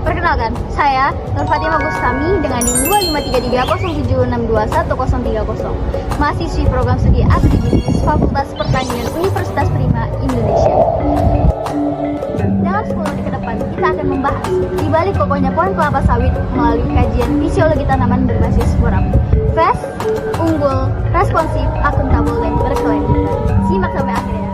Perkenalkan, saya Nur Fatimah Bustami dengan NIM 2533076211030, mahasiswi program studi Agribisnis Fakultas Pertanian Universitas Prima Indonesia. Dalam 10 menit ke depan, kita akan membahas di balik kokohnya pohon kelapa sawit melalui kajian fisiologi tanaman berbasis forum. Fast, unggul, responsif, akuntabel, dan berkelanjutan. Simak sampai akhir ya.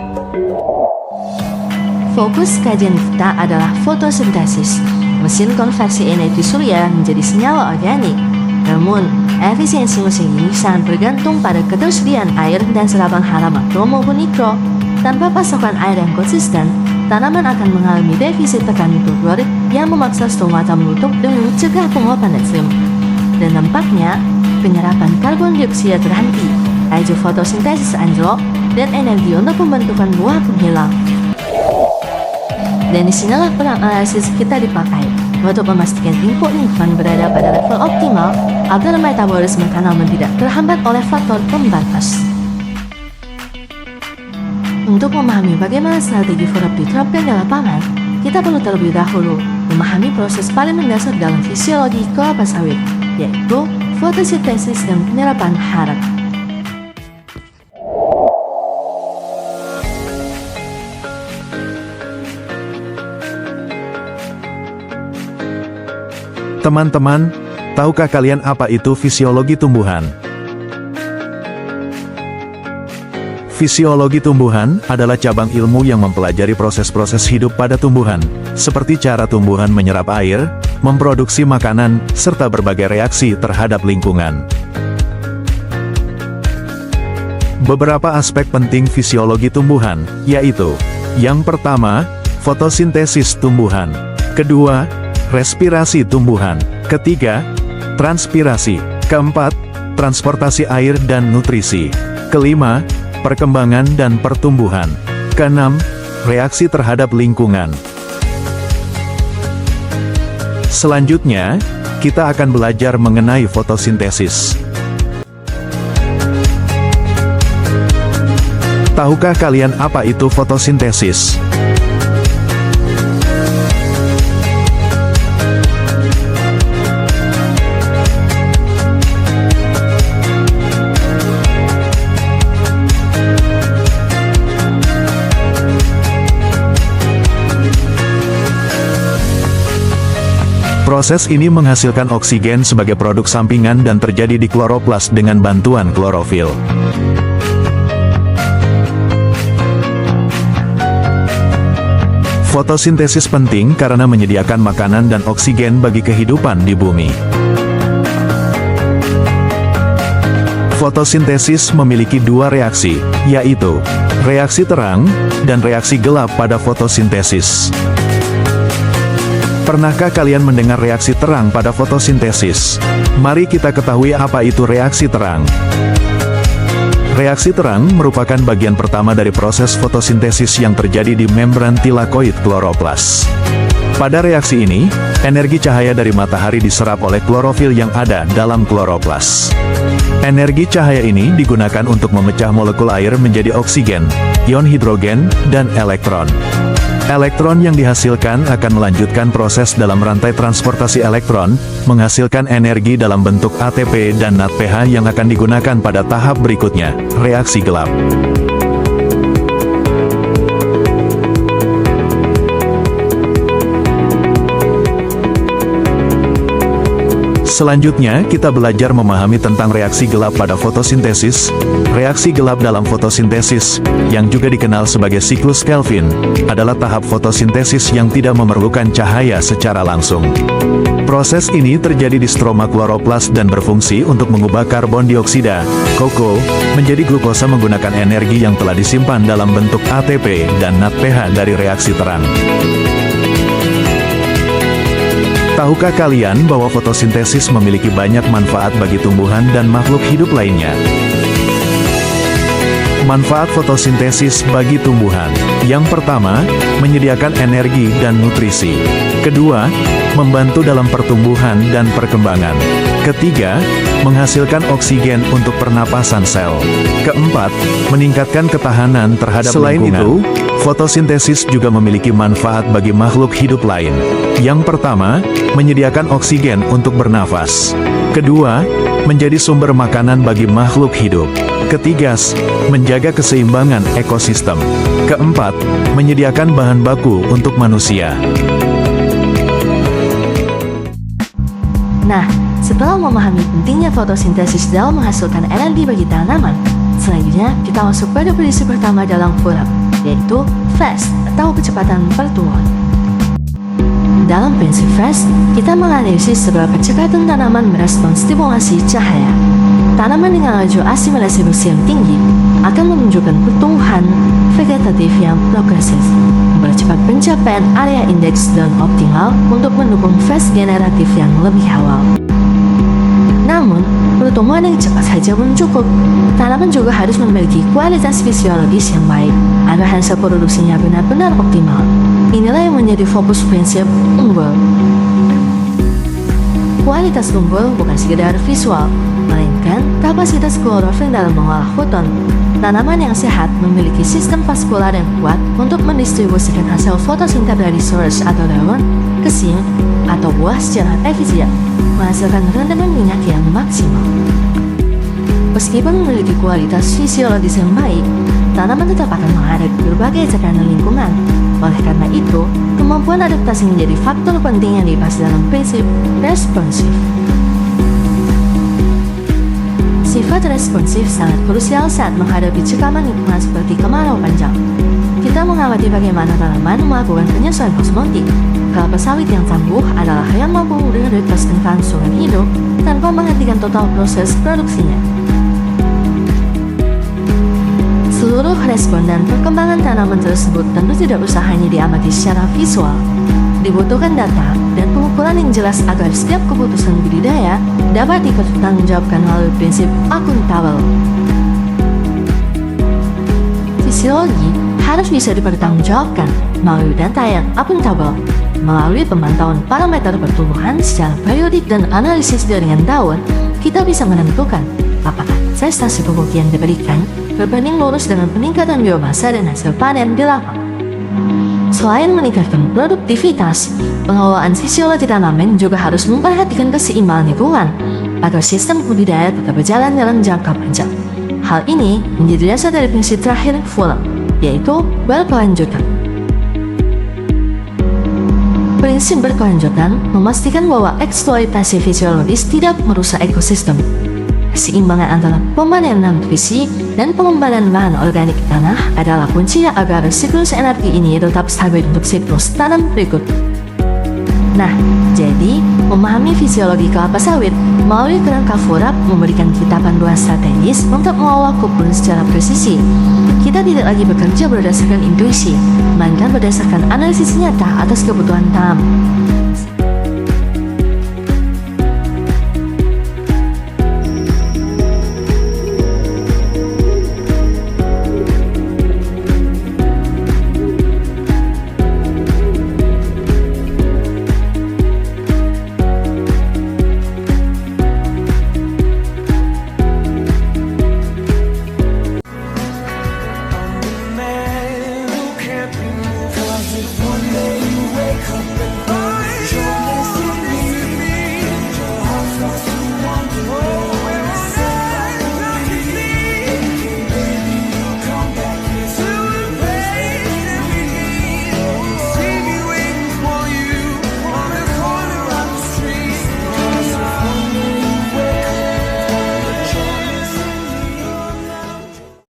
Fokus kajian kita adalah fotosintesis, mesin konversi energi surya menjadi senyawa organik. Namun, efisiensi mesin ini sangat bergantung pada ketersediaan air dan serapan hara makro maupun mikro. Tanpa pasokan air yang konsisten, tanaman akan mengalami defisit tekanan hidroklorid yang memaksa stomata menutup dan mencegah penguapan enzim. Dan nampaknya, penyerapan karbon dioksida terhenti, laju fotosintesis anjlok, dan energi untuk pembentukan buah pun hilang. Dan disinilah peran analisis kita dipakai untuk memastikan input lingkungan berada pada level optimal agar metabolisme tanaman tidak terhambat oleh faktor pembatas. Untuk memahami bagaimana strategi forum diterapkan di lapangan, kita perlu terlebih dahulu memahami proses paling mendasar dalam fisiologi kelapa sawit, yaitu fotosintesis dan penyerapan hara. Teman-teman, tahukah kalian apa itu fisiologi tumbuhan? Fisiologi tumbuhan adalah cabang ilmu yang mempelajari proses-proses hidup pada tumbuhan, seperti cara tumbuhan menyerap air, memproduksi makanan, serta berbagai reaksi terhadap lingkungan. Beberapa aspek penting fisiologi tumbuhan, yaitu: yang pertama, fotosintesis tumbuhan. Kedua, respirasi tumbuhan. Ketiga, transpirasi. Keempat, transportasi air dan nutrisi. Kelima, perkembangan dan pertumbuhan. Keenam, reaksi terhadap lingkungan. Selanjutnya, kita akan belajar mengenai fotosintesis. Tahukah kalian apa itu fotosintesis? Proses ini menghasilkan oksigen sebagai produk sampingan dan terjadi di kloroplas dengan bantuan klorofil. Fotosintesis penting karena menyediakan makanan dan oksigen bagi kehidupan di bumi. Fotosintesis memiliki dua reaksi, yaitu reaksi terang dan reaksi gelap pada fotosintesis. Pernahkah kalian mendengar reaksi terang pada fotosintesis? Mari kita ketahui apa itu reaksi terang. Reaksi terang merupakan bagian pertama dari proses fotosintesis yang terjadi di membran tilakoid kloroplas. Pada reaksi ini, energi cahaya dari matahari diserap oleh klorofil yang ada dalam kloroplas. Energi cahaya ini digunakan untuk memecah molekul air menjadi oksigen, ion hidrogen, dan elektron. Elektron yang dihasilkan akan melanjutkan proses dalam rantai transportasi elektron, menghasilkan energi dalam bentuk ATP dan NADPH yang akan digunakan pada tahap berikutnya, reaksi gelap. Selanjutnya, kita belajar memahami tentang reaksi gelap pada fotosintesis. Reaksi gelap dalam fotosintesis, yang juga dikenal sebagai siklus Kelvin, adalah tahap fotosintesis yang tidak memerlukan cahaya secara langsung. Proses ini terjadi di stroma kloroplas dan berfungsi untuk mengubah karbon dioksida, KO, menjadi glukosa menggunakan energi yang telah disimpan dalam bentuk ATP dan NADPH dari reaksi terang. Tahukah kalian bahwa fotosintesis memiliki banyak manfaat bagi tumbuhan dan makhluk hidup lainnya? Manfaat fotosintesis bagi tumbuhan. Yang pertama, menyediakan energi dan nutrisi. Kedua, membantu dalam pertumbuhan dan perkembangan. Ketiga, menghasilkan oksigen untuk pernapasan sel. Keempat, meningkatkan ketahanan terhadap lingkungan. Selain itu, fotosintesis juga memiliki manfaat bagi makhluk hidup lain. Yang pertama, menyediakan oksigen untuk bernafas. Kedua, menjadi sumber makanan bagi makhluk hidup. Ketiga, menjaga keseimbangan ekosistem. Keempat, menyediakan bahan baku untuk manusia. Nah, setelah memahami pentingnya fotosintesis dalam menghasilkan energi bagi tanaman, selanjutnya kita masuk pada prinsip pertama dalam FURAP, yaitu fast atau kecepatan pertumbuhan. Dalam prinsip fast, kita menganalisis seberapa cepat tanaman merespons stimulasi cahaya. Tanaman dengan laju asimilasi bersih yang tinggi akan menunjukkan pertumbuhan vegetatif yang progresif, mempercepat pencapaian area indeks dan optimal untuk mendukung fase generatif yang lebih awal. Namun, pertumbuhan yang cepat saja belum cukup. Tanaman juga harus memiliki kualitas fisiologis yang baik agar hasil produksinya benar-benar optimal. Inilah yang menjadi fokus prinsip unggul. Kualitas unggul bukan sekedar visual, melainkan kapasitas klorofil dalam mengolah foton. Tanaman yang sehat memiliki sistem vaskular yang kuat untuk mendistribusikan hasil fotosintesa dari source atau daun, ke sing, atau buah secara efisien, menghasilkan rendaman minyak yang maksimal. Meskipun memiliki kualitas fisiologis yang baik, tanaman tetap akan menghadapi berbagai tekanan lingkungan. Oleh karena itu, kemampuan adaptasi menjadi faktor penting yang dibahas dalam prinsip responsif. Sifat responsif sangat krusial saat menghadapi cekaman lingkungan seperti kemarau panjang. Kita mengamati bagaimana tanaman melakukan penyesuaian osmotik. Kelapa sawit yang tangguh adalah yang mampu meredukasikan kelangsungan hidup tanpa menghentikan total proses produksinya. Seluruh respon dan perkembangan tanaman tersebut tentu tidak usah hanya diamati secara visual. Dibutuhkan data dan pengukuran yang jelas agar setiap keputusan budidaya dapat dipertanggungjawabkan melalui prinsip akuntabel. Fisiologi harus bisa dipertanggungjawabkan melalui data yang akuntabel, melalui pemantauan parameter pertumbuhan secara periodik dan analisis jaringan daun. Kita bisa menentukan apakah prestasi pupuk yang diberikan berbanding lurus dengan peningkatan biomasa dan hasil panen di lapangan. Selain meningkatkan produktivitas, pengelolaan fisiologi tanaman juga harus memperhatikan keseimbangan lingkungan agar sistem budidaya tetap berjalan dalam jangka panjang. Hal ini menjadi dasar dari prinsip terakhir FURAP, yaitu berkelanjutan. Prinsip berkelanjutan memastikan bahwa eksploitasi fisiologis tidak merusak ekosistem. Keseimbangan antara pemanenan nutrisi dan pengembangan bahan organik tanah adalah kunci agar siklus energi ini tetap stabil untuk siklus tanam berikut. Nah, jadi memahami fisiologi kelapa sawit melalui kerangka FURAP memberikan kita panduan strategis untuk mengolah kebun secara presisi. Kita tidak lagi bekerja berdasarkan intuisi, melainkan berdasarkan analisis nyata atas kebutuhan tanam.